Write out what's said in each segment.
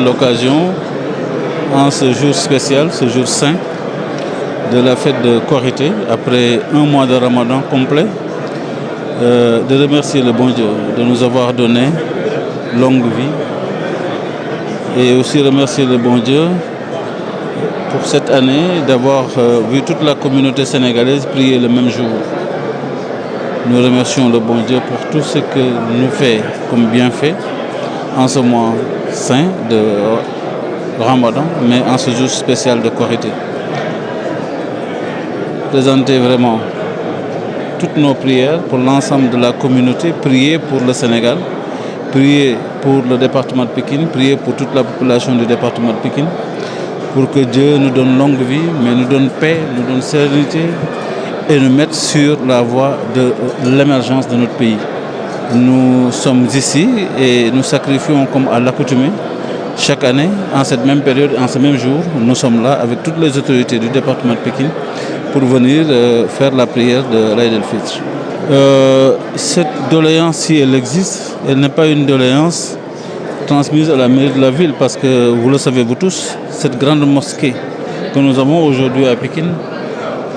l'occasion, en ce jour spécial, ce jour saint de la fête de Korité, après un mois de Ramadan complet, de remercier le bon Dieu de nous avoir donné longue vie et aussi remercier le bon Dieu pour cette année d'avoir vu toute la communauté sénégalaise prier le même jour. Nous remercions le bon Dieu pour tout ce que nous fait comme bienfait en ce mois saint de Ramadan, mais en ce jour spécial de Korité. Présenter vraiment toutes nos prières pour l'ensemble de la communauté, prier pour le Sénégal, prier pour le département de Pikine, prier pour toute la population du département de Pikine, pour que Dieu nous donne longue vie, mais nous donne paix, nous donne sérénité et nous mette sur la voie de l'émergence de notre pays. Nous sommes ici et nous sacrifions comme à l'accoutumée. Chaque année, en cette même période, en ce même jour, nous sommes là avec toutes les autorités du département de Pikine pour venir faire la prière de l'Aïd el-Fitr. Cette doléance, si elle existe, elle n'est pas une doléance transmise à la mairie de la ville parce que, vous le savez vous tous, cette grande mosquée que nous avons aujourd'hui à Pikine,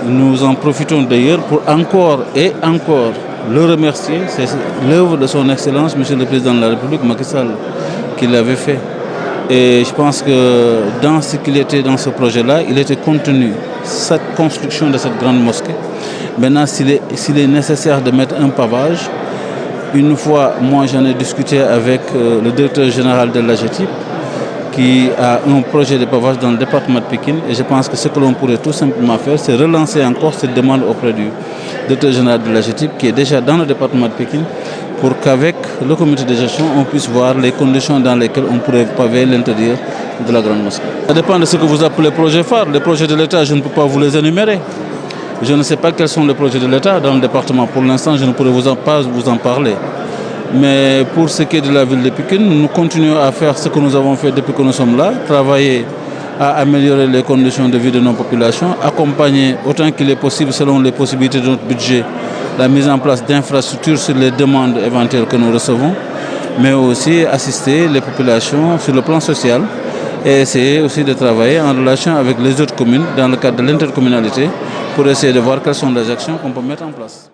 nous en profitons d'ailleurs pour encore et encore le remercier. C'est l'œuvre de son Excellence, Monsieur le Président de la République, Macky Sall, qui l'avait fait. Et je pense que dans ce qu'il était dans ce projet-là, il était contenu cette construction de cette grande mosquée. Maintenant, s'il est nécessaire de mettre un pavage, une fois, moi j'en ai discuté avec le directeur général de l'AGETIP, qui a un projet de pavage dans le département de Pikine. Et je pense que ce que l'on pourrait tout simplement faire, c'est relancer encore cette demande auprès du directeur général de l'AGETIP, qui est déjà dans le département de Pikine, pour qu'avec le comité de gestion, on puisse voir les conditions dans lesquelles on pourrait paver l'intérieur de la grande mosquée. Ça dépend de ce que vous appelez projet phare. Les projets de l'État, je ne peux pas vous les énumérer. Je ne sais pas quels sont les projets de l'État dans le département. Pour l'instant, je ne pourrais pas vous en parler. Mais pour ce qui est de la ville de Pikine, nous continuons à faire ce que nous avons fait depuis que nous sommes là, travailler à améliorer les conditions de vie de nos populations, accompagner autant qu'il est possible selon les possibilités de notre budget la mise en place d'infrastructures sur les demandes éventuelles que nous recevons, mais aussi assister les populations sur le plan social et essayer aussi de travailler en relation avec les autres communes dans le cadre de l'intercommunalité pour essayer de voir quelles sont les actions qu'on peut mettre en place.